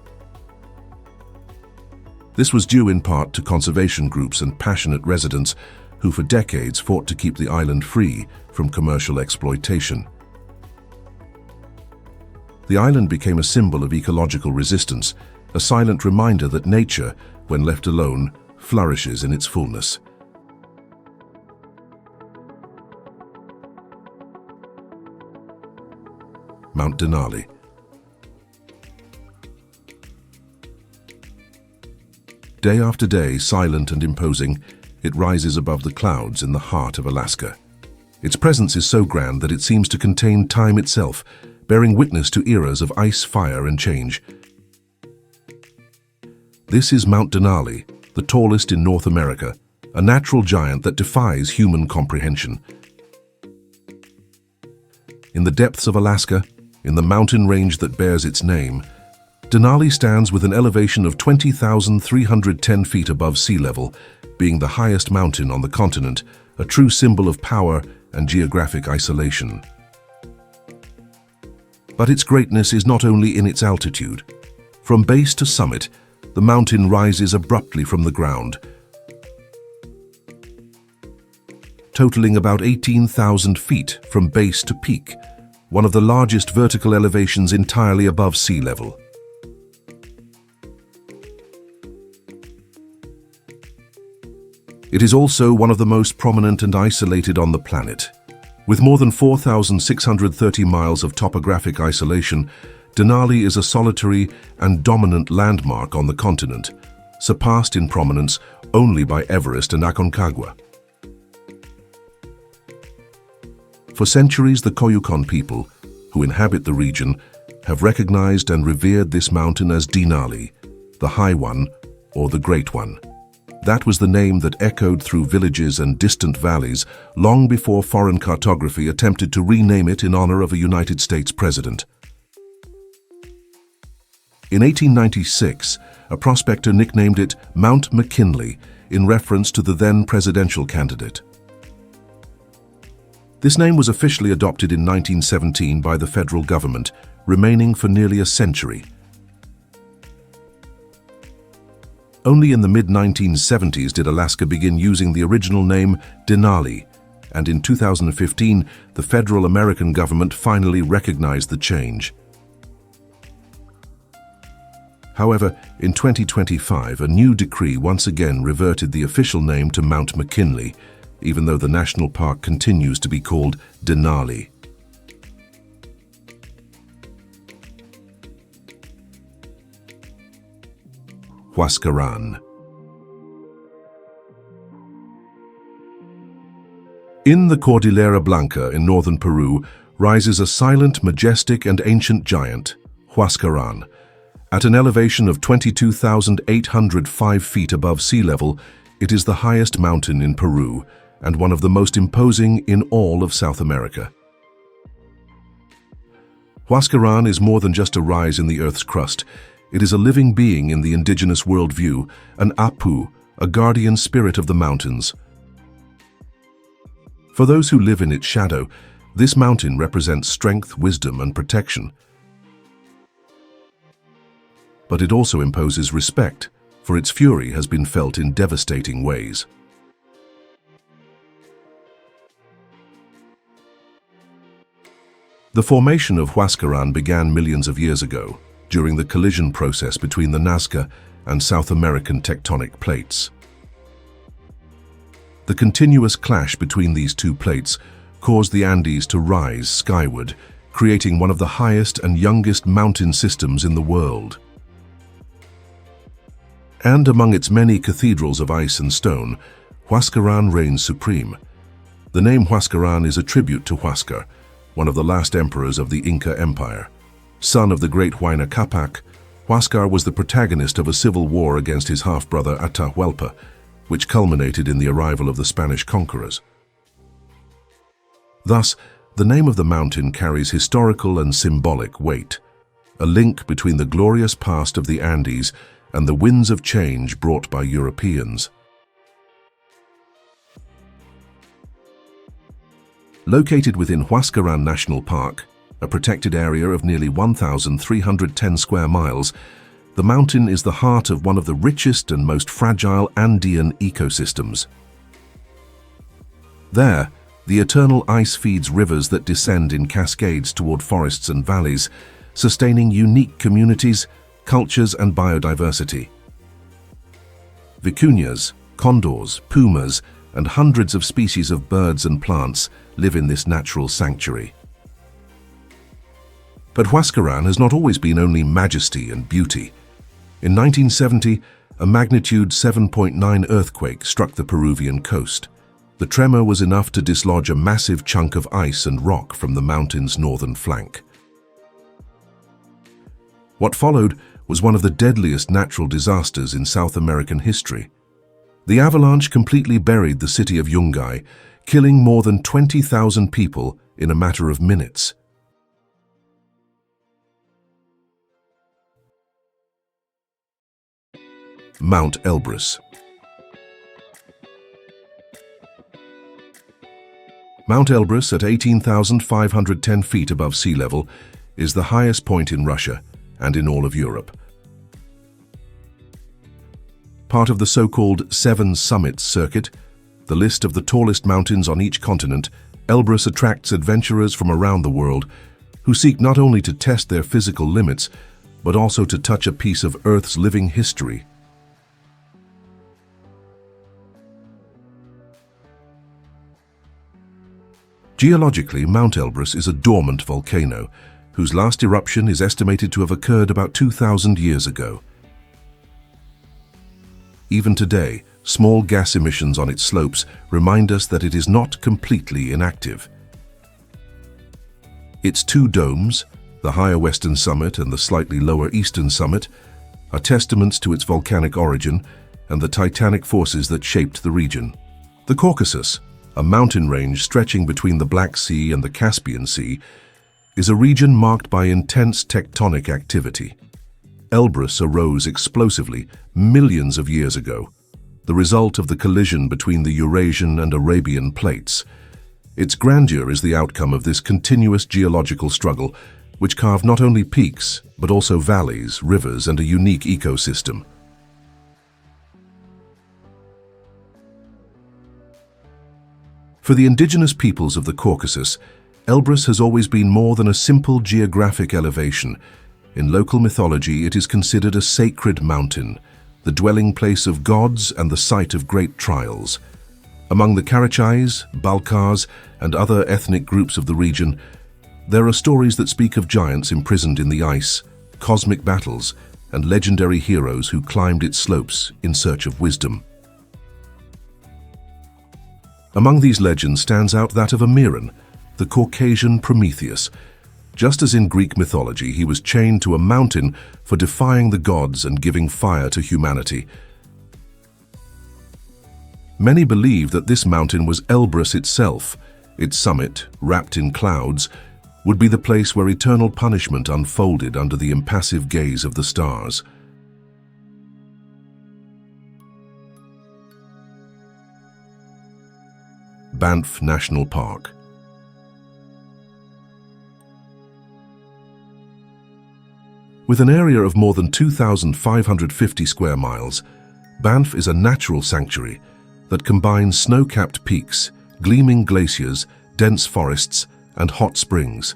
This was due in part to conservation groups and passionate residents who for decades fought to keep the island free from commercial exploitation. The island became a symbol of ecological resistance, a silent reminder that nature, when left alone, flourishes in its fullness. Mount Denali. Day after day, silent and imposing, it rises above the clouds in the heart of Alaska. Its presence is so grand that it seems to contain time itself, bearing witness to eras of ice, fire, and change. This is Mount Denali, the tallest in North America, a natural giant that defies human comprehension. In the depths of Alaska, in the mountain range that bears its name, Denali stands with an elevation of 20,310 feet above sea level, being the highest mountain on the continent, a true symbol of power and geographic isolation. But its greatness is not only in its altitude. From base to summit, the mountain rises abruptly from the ground, totaling about 18,000 feet from base to peak, one of the largest vertical elevations entirely above sea level. It is also one of the most prominent and isolated on the planet. With more than 4,630 miles of topographic isolation, Denali is a solitary and dominant landmark on the continent, surpassed in prominence only by Everest and Aconcagua. For centuries, the Koyukon people, who inhabit the region, have recognized and revered this mountain as Denali, the High One or the Great One. That was the name that echoed through villages and distant valleys long before foreign cartography attempted to rename it in honor of a United States president. In 1896, a prospector nicknamed it Mount McKinley in reference to the then presidential candidate. This name was officially adopted in 1917 by the federal government, remaining for nearly a century. Only in the mid-1970s did Alaska begin using the original name Denali, and in 2015, the federal American government finally recognized the change. However, in 2025, a new decree once again reverted the official name to Mount McKinley, even though the national park continues to be called Denali. Huascarán. In the Cordillera Blanca in northern Peru rises a silent, majestic, and ancient giant, Huascarán. At an elevation of 22,805 feet above sea level, it is the highest mountain in Peru and one of the most imposing in all of South America. Huascarán is more than just a rise in the Earth's crust. It is a living being in the indigenous worldview, an Apu, a guardian spirit of the mountains. For those who live in its shadow, this mountain represents strength, wisdom, and protection. But it also imposes respect, for its fury has been felt in devastating ways. The formation of Huascarán began millions of years ago, during the collision process between the Nazca and South American tectonic plates. The continuous clash between these two plates caused the Andes to rise skyward, creating one of the highest and youngest mountain systems in the world. And among its many cathedrals of ice and stone, Huascarán reigns supreme. The name Huascarán is a tribute to Huáscar, one of the last emperors of the Inca Empire. Son of the great Huayna Capac, Huáscar was the protagonist of a civil war against his half-brother Atahualpa, which culminated in the arrival of the Spanish conquerors. Thus, the name of the mountain carries historical and symbolic weight, a link between the glorious past of the Andes and the winds of change brought by Europeans. Located within Huascarán National Park, a protected area of nearly 1,310 square miles, the mountain is the heart of one of the richest and most fragile Andean ecosystems. There, the eternal ice feeds rivers that descend in cascades toward forests and valleys, sustaining unique communities, cultures, and biodiversity. Vicuñas, condors, pumas, and hundreds of species of birds and plants live in this natural sanctuary. But Huascarán has not always been only majesty and beauty. In 1970, a magnitude 7.9 earthquake struck the Peruvian coast. The tremor was enough to dislodge a massive chunk of ice and rock from the mountain's northern flank. What followed was one of the deadliest natural disasters in South American history. The avalanche completely buried the city of Yungay, killing more than 20,000 people in a matter of minutes. Mount Elbrus. Mount Elbrus, at 18,510 feet above sea level, is the highest point in Russia and in all of Europe. Part of the so-called Seven Summits circuit, the list of the tallest mountains on each continent, Elbrus attracts adventurers from around the world who seek not only to test their physical limits, but also to touch a piece of Earth's living history. Geologically, Mount Elbrus is a dormant volcano, whose last eruption is estimated to have occurred about 2,000 years ago. Even today, small gas emissions on its slopes remind us that it is not completely inactive. Its two domes, the higher western summit and the slightly lower eastern summit, are testaments to its volcanic origin and the titanic forces that shaped the region. The Caucasus, a mountain range stretching between the Black Sea and the Caspian Sea, is a region marked by intense tectonic activity. Elbrus arose explosively millions of years ago, the result of the collision between the Eurasian and Arabian plates. Its grandeur is the outcome of this continuous geological struggle, which carved not only peaks, but also valleys, rivers, and a unique ecosystem. For the indigenous peoples of the Caucasus, Elbrus has always been more than a simple geographic elevation. In local mythology, it is considered a sacred mountain, the dwelling place of gods and the site of great trials. Among the Karachais, Balkars, and other ethnic groups of the region, there are stories that speak of giants imprisoned in the ice, cosmic battles, and legendary heroes who climbed its slopes in search of wisdom. Among these legends stands out that of Amiran, the Caucasian Prometheus. Just as in Greek mythology, he was chained to a mountain for defying the gods and giving fire to humanity. Many believe that this mountain was Elbrus itself. Its summit, wrapped in clouds, would be the place where eternal punishment unfolded under the impassive gaze of the stars. Banff National Park. With an area of more than 2,550 square miles, Banff is a natural sanctuary that combines snow-capped peaks, gleaming glaciers, dense forests, and hot springs.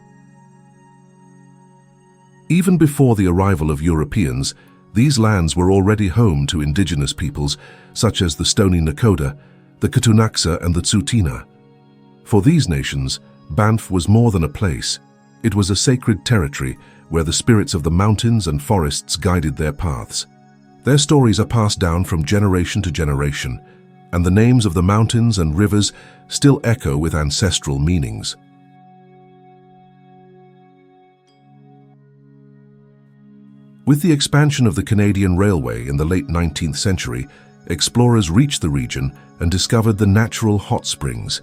Even before the arrival of Europeans, these lands were already home to indigenous peoples such as the Stony Nakoda, the Katunaxa, and the Tsuut'ina. For these nations, Banff was more than a place. It was a sacred territory where the spirits of the mountains and forests guided their paths. Their stories are passed down from generation to generation, and the names of the mountains and rivers still echo with ancestral meanings. With the expansion of the Canadian Railway in the late 19th century, explorers reached the region and discovered the natural hot springs.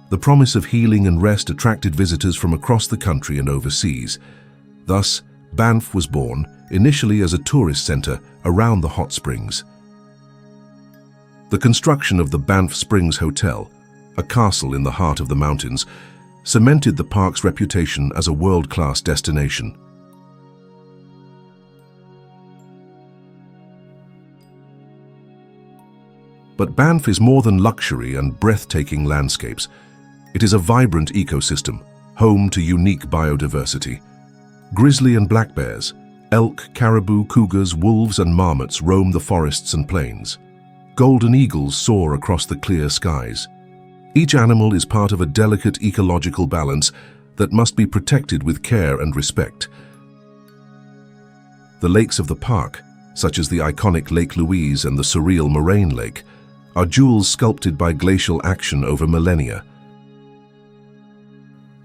The promise of healing and rest attracted visitors from across the country and overseas. Thus, Banff was born, initially as a tourist centre around the hot springs. The construction of the Banff Springs Hotel, a castle in the heart of the mountains, cemented the park's reputation as a world-class destination. But Banff is more than luxury and breathtaking landscapes. It is a vibrant ecosystem, home to unique biodiversity. Grizzly and black bears, elk, caribou, cougars, wolves, and marmots roam the forests and plains. Golden eagles soar across the clear skies. Each animal is part of a delicate ecological balance that must be protected with care and respect. The lakes of the park, such as the iconic Lake Louise and the surreal Moraine Lake, are jewels sculpted by glacial action over millennia.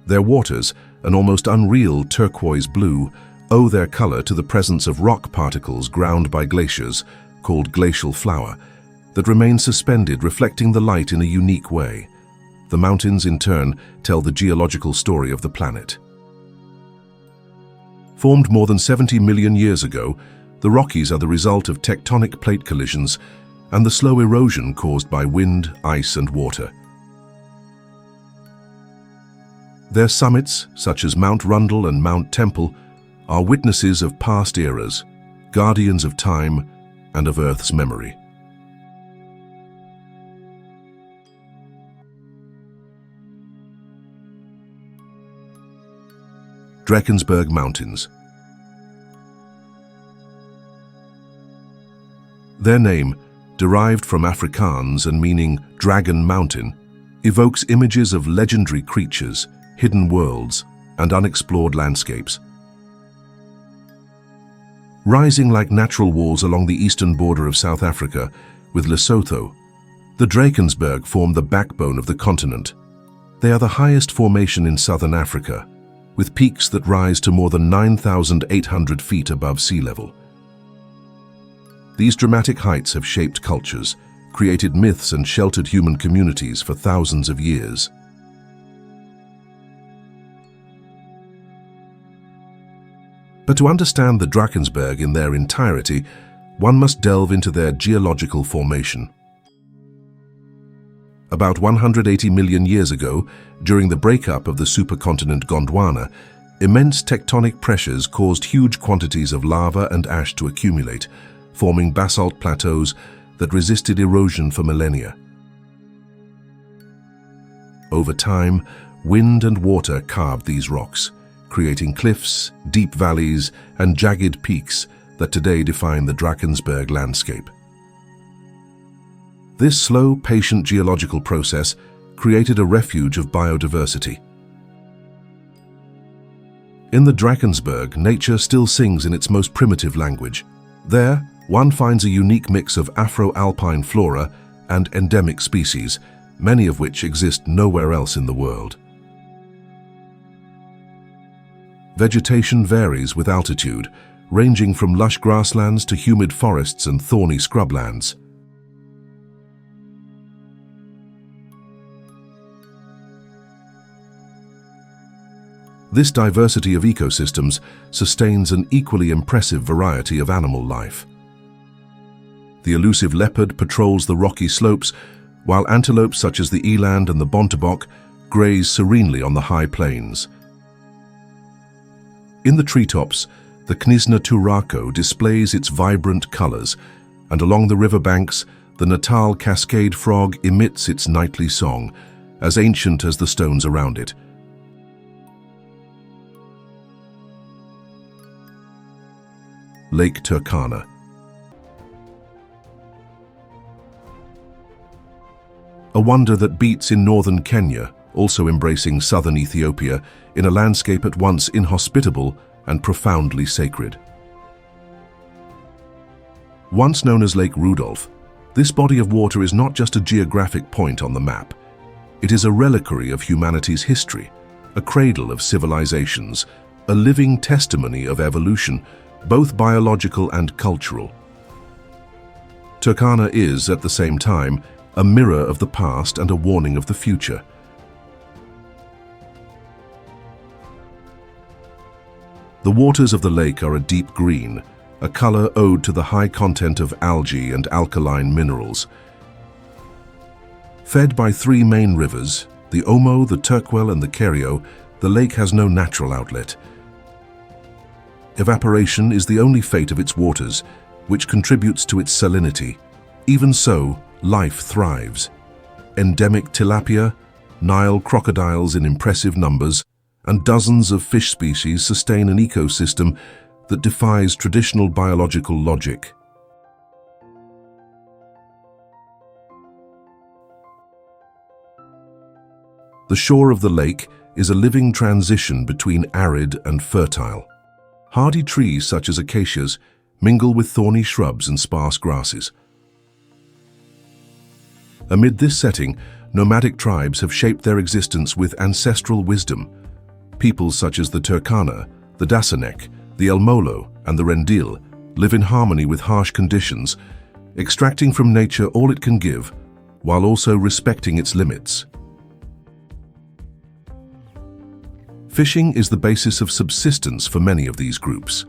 Their waters, an almost unreal turquoise blue, owe their color to the presence of rock particles ground by glaciers, called glacial flour, that remain suspended, reflecting the light in a unique way. The mountains, in turn, tell the geological story of the planet. Formed more than 70 million years ago, the Rockies are the result of tectonic plate collisions and the slow erosion caused by wind, ice, and water. Their summits, such as Mount Rundle and Mount Temple, are witnesses of past eras, guardians of time and of Earth's memory. Drakensberg Mountains. Their name, derived from Afrikaans and meaning dragon mountain, evokes images of legendary creatures, hidden worlds, and unexplored landscapes. Rising like natural walls along the eastern border of South Africa, with Lesotho, the Drakensberg form the backbone of the continent. They are the highest formation in southern Africa, with peaks that rise to more than 9,800 feet above sea level. These dramatic heights have shaped cultures, created myths, and sheltered human communities for thousands of years. But to understand the Drakensberg in their entirety, one must delve into their geological formation. About 180 million years ago, during the breakup of the supercontinent Gondwana, immense tectonic pressures caused huge quantities of lava and ash to accumulate, forming basalt plateaus that resisted erosion for millennia. Over time, wind and water carved these rocks, creating cliffs, deep valleys, and jagged peaks that today define the Drakensberg landscape. This slow, patient geological process created a refuge of biodiversity. In the Drakensberg, nature still sings in its most primitive language. There, one finds a unique mix of Afro-alpine flora and endemic species, many of which exist nowhere else in the world. Vegetation varies with altitude, ranging from lush grasslands to humid forests and thorny scrublands. This diversity of ecosystems sustains an equally impressive variety of animal life. The elusive leopard patrols the rocky slopes, while antelopes such as the eland and the bontebok graze serenely on the high plains. In the treetops, the Knysna turako displays its vibrant colors, and along the riverbanks, the Natal cascade frog emits its nightly song, as ancient as the stones around it. Lake Turkana. A wonder that beats in northern Kenya, also embracing southern Ethiopia, in a landscape at once inhospitable and profoundly sacred. Once known as Lake Rudolph, this body of water is not just a geographic point on the map. It is a reliquary of humanity's history, a cradle of civilizations, a living testimony of evolution, both biological and cultural. Turkana is, at the same time, a mirror of the past and a warning of the future. The waters of the lake are a deep green, a color owed to the high content of algae and alkaline minerals. Fed by three main rivers, the Omo, the Turkwel, and the Kerio, the lake has no natural outlet. Evaporation is the only fate of its waters, which contributes to its salinity. Even so, life thrives. Endemic tilapia, Nile crocodiles in impressive numbers, and dozens of fish species sustain an ecosystem that defies traditional biological logic. The shore of the lake is a living transition between arid and fertile. Hardy trees such as acacias mingle with thorny shrubs and sparse grasses. Amid this setting, nomadic tribes have shaped their existence with ancestral wisdom. Peoples such as the Turkana, the Dasanek, the El Molo, and the Rendil live in harmony with harsh conditions, extracting from nature all it can give, while also respecting its limits. Fishing is the basis of subsistence for many of these groups.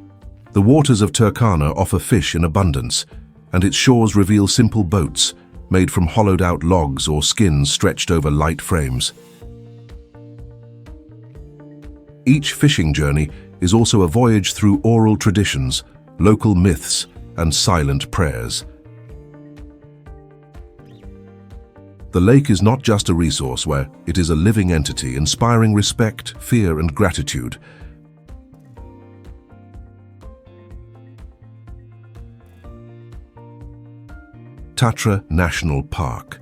The waters of Turkana offer fish in abundance, and its shores reveal simple boats made from hollowed-out logs or skins stretched over light frames. Each fishing journey is also a voyage through oral traditions, local myths, and silent prayers. The lake is not just a resource where it is a living entity inspiring respect, fear, and gratitude. Tatra National Park.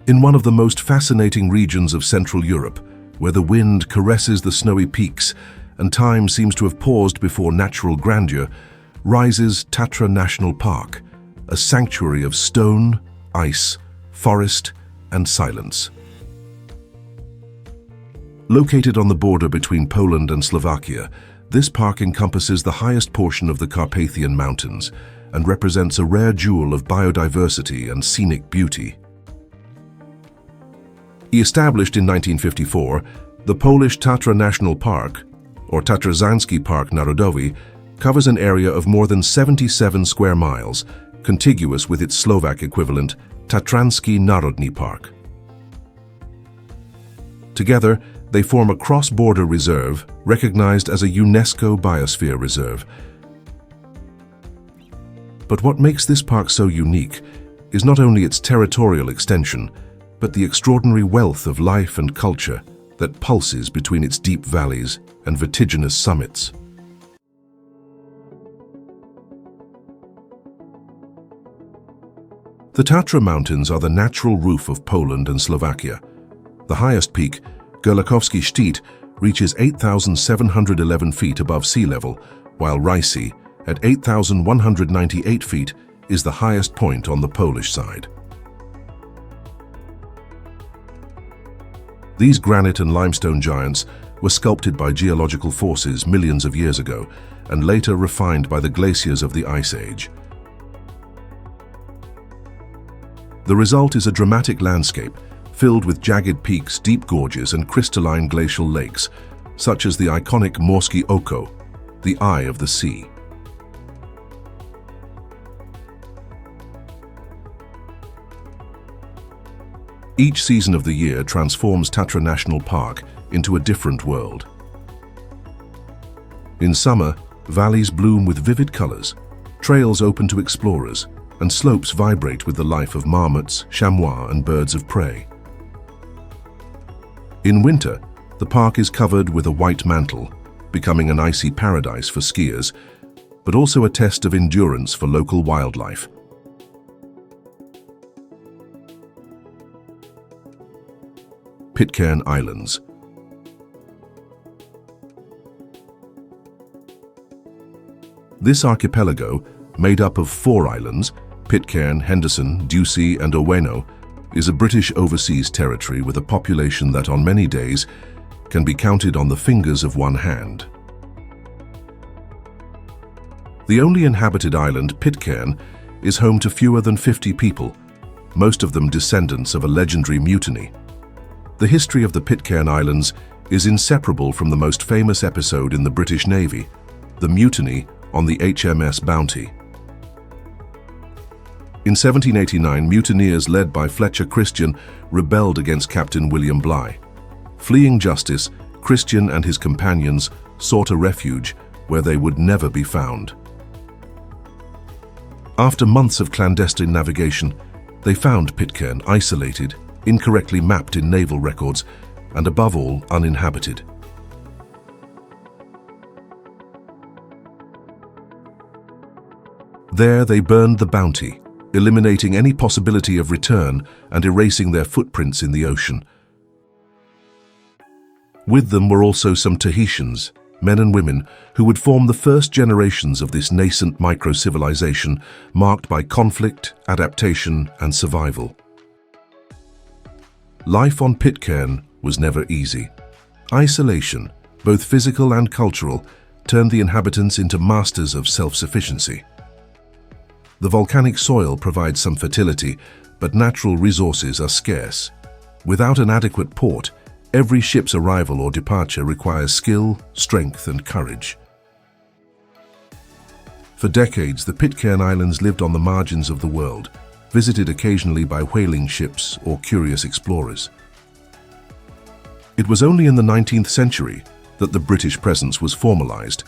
In one of the most fascinating regions of Central Europe, where the wind caresses the snowy peaks and time seems to have paused before natural grandeur, rises Tatra National Park, a sanctuary of stone, ice, forest, and silence. Located on the border between Poland and Slovakia, this park encompasses the highest portion of the Carpathian Mountains and represents a rare jewel of biodiversity and scenic beauty. Established in 1954, the Polish Tatra National Park, or Tatrzański Park Narodowy, covers an area of more than 77 square miles, contiguous with its Slovak equivalent, Tatranski Narodny Park. Together, they form a cross-border reserve recognized as a UNESCO Biosphere Reserve. But what makes this park so unique is not only its territorial extension, but the extraordinary wealth of life and culture that pulses between its deep valleys and vertiginous summits. The Tatra Mountains are the natural roof of Poland and Slovakia. The highest peak, Górkowski Szczyt, reaches 8,711 feet above sea level, while Rysy, at 8,198 feet, is the highest point on the Polish side. These granite and limestone giants were sculpted by geological forces millions of years ago and later refined by the glaciers of the Ice Age. The result is a dramatic landscape filled with jagged peaks, deep gorges, and crystalline glacial lakes, such as the iconic Morskie Oko, the Eye of the Sea. Each season of the year transforms Tatra National Park into a different world. In summer, valleys bloom with vivid colors, trails open to explorers, and slopes vibrate with the life of marmots, chamois, and birds of prey. In winter, the park is covered with a white mantle, becoming an icy paradise for skiers, but also a test of endurance for local wildlife. Pitcairn Islands. This archipelago, made up of 4 islands, Pitcairn, Henderson, Ducie, and Oweno, is a British overseas territory with a population that on many days can be counted on the fingers of one hand. The only inhabited island, Pitcairn, is home to fewer than 50 people, most of them descendants of a legendary mutiny. The history of the Pitcairn Islands is inseparable from the most famous episode in the British Navy, the mutiny on the HMS Bounty. In 1789, mutineers led by Fletcher Christian rebelled against Captain William Bligh. Fleeing justice, Christian and his companions sought a refuge where they would never be found. After months of clandestine navigation, they found Pitcairn isolated, incorrectly mapped in naval records, and above all, uninhabited. There they burned the Bounty, eliminating any possibility of return and erasing their footprints in the ocean. With them were also some Tahitians, men and women who would form the first generations of this nascent micro-civilization marked by conflict, adaptation, and survival. Life on Pitcairn was never easy. Isolation, both physical and cultural, turned the inhabitants into masters of self-sufficiency. The volcanic soil provides some fertility, but natural resources are scarce. Without an adequate port, every ship's arrival or departure requires skill, strength, and courage. For decades, the Pitcairn Islands lived on the margins of the world, visited occasionally by whaling ships or curious explorers. It was only in the 19th century that the British presence was formalized,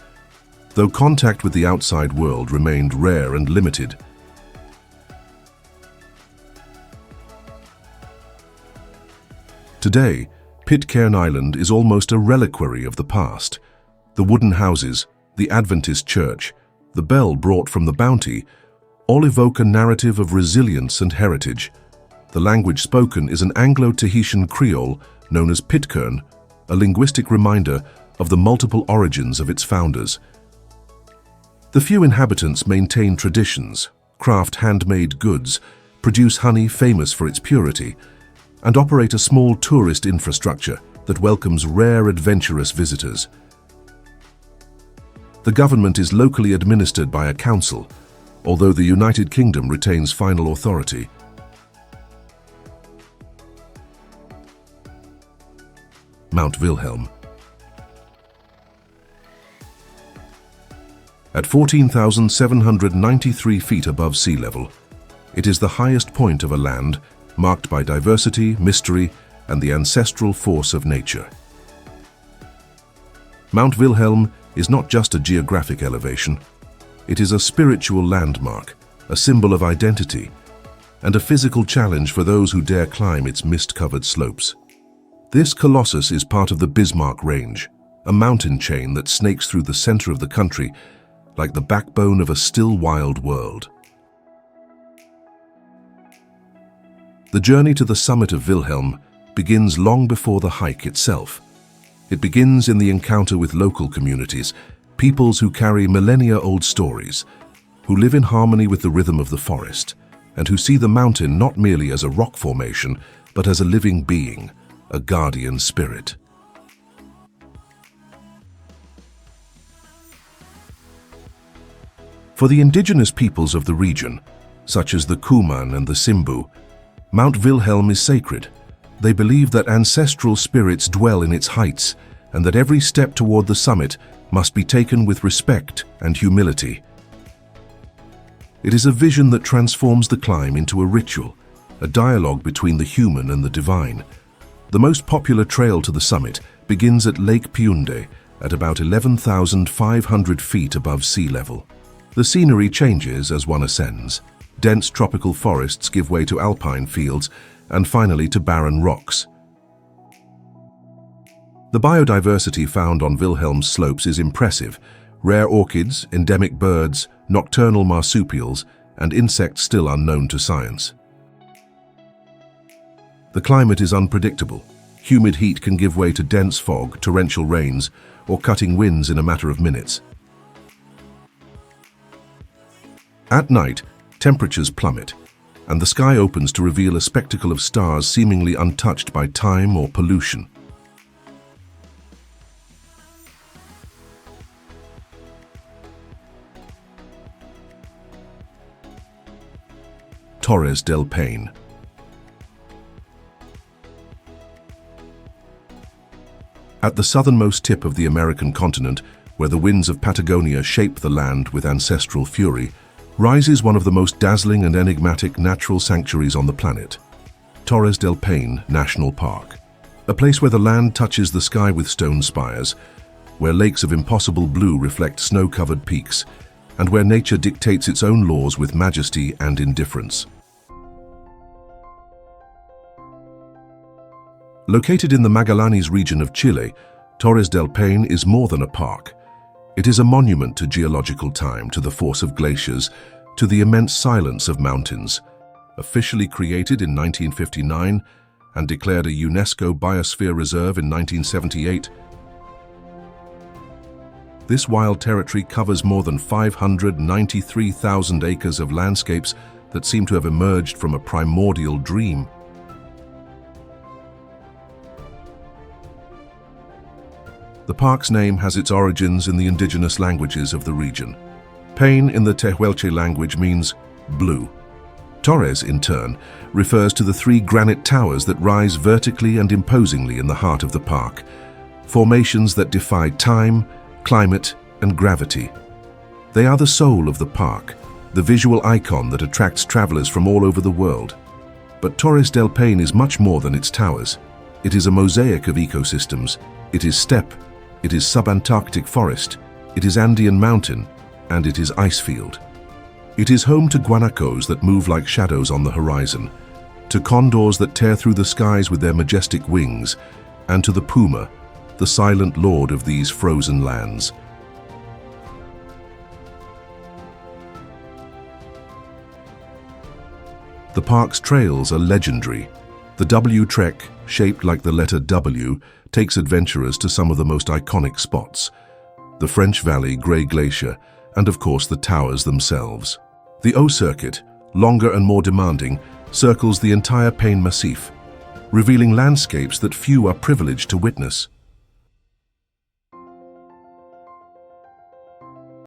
though contact with the outside world remained rare and limited. Today, Pitcairn Island is almost a reliquary of the past. The wooden houses, the Adventist church, the bell brought from the Bounty, all evoke a narrative of resilience and heritage. The language spoken is an Anglo-Tahitian Creole known as Pitcairn, a linguistic reminder of the multiple origins of its founders. The few inhabitants maintain traditions, craft handmade goods, produce honey famous for its purity, and operate a small tourist infrastructure that welcomes rare adventurous visitors. The government is locally administered by a council, although the United Kingdom retains final authority. Mount Wilhelm. At 14,793 feet above sea level, it is the highest point of a land marked by diversity, mystery, and the ancestral force of nature. Mount Wilhelm is not just a geographic elevation. It is a spiritual landmark, a symbol of identity, and a physical challenge for those who dare climb its mist-covered slopes. This colossus is part of the Bismarck Range, a mountain chain that snakes through the center of the country like the backbone of a still wild world. The journey to the summit of Wilhelm begins long before the hike itself. It begins in the encounter with local communities, peoples who carry millennia-old stories, who live in harmony with the rhythm of the forest, and who see the mountain not merely as a rock formation, but as a living being, a guardian spirit. For the indigenous peoples of the region, such as the Kuman and the Simbu, Mount Wilhelm is sacred. They believe that ancestral spirits dwell in its heights, and that every step toward the summit must be taken with respect and humility. It is a vision that transforms the climb into a ritual, a dialogue between the human and the divine. The most popular trail to the summit begins at Lake Piunde at about 11,500 feet above sea level. The scenery changes as one ascends. Dense tropical forests give way to alpine fields and finally to barren rocks. The biodiversity found on Wilhelm's slopes is impressive. Rare orchids, endemic birds, nocturnal marsupials, and insects still unknown to science. The climate is unpredictable. Humid heat can give way to dense fog, torrential rains, or cutting winds in a matter of minutes. At night, temperatures plummet, and the sky opens to reveal a spectacle of stars seemingly untouched by time or pollution. Torres del Paine. At the southernmost tip of the American continent, where the winds of Patagonia shape the land with ancestral fury, rises one of the most dazzling and enigmatic natural sanctuaries on the planet, Torres del Paine National Park. A place where the land touches the sky with stone spires, where lakes of impossible blue reflect snow-covered peaks, and where nature dictates its own laws with majesty and indifference. Located in the Magallanes region of Chile, Torres del Paine is more than a park. It is a monument to geological time, to the force of glaciers, to the immense silence of mountains. Officially created in 1959 and declared a UNESCO Biosphere Reserve in 1978, This wild territory covers more than 593,000 acres of landscapes that seem to have emerged from a primordial dream. The park's name has its origins in the indigenous languages of the region. Paine in the Tehuelche language means blue. Torres, in turn, refers to the three granite towers that rise vertically and imposingly in the heart of the park, formations that defy time, climate, and gravity. They are the soul of the park, the visual icon that attracts travelers from all over the world. But Torres del Paine is much more than its towers. It is a mosaic of ecosystems. It is steppe, it is subantarctic forest, it is Andean mountain, and it is ice field. It is home to guanacos that move like shadows on the horizon, to condors that tear through the skies with their majestic wings, and to the puma, the silent lord of these frozen lands. The park's trails are legendary. The W Trek, shaped like the letter W, takes adventurers to some of the most iconic spots: the French Valley, Grey Glacier, and of course the towers themselves. The O Circuit, longer and more demanding, circles the entire Paine Massif, revealing landscapes that few are privileged to witness.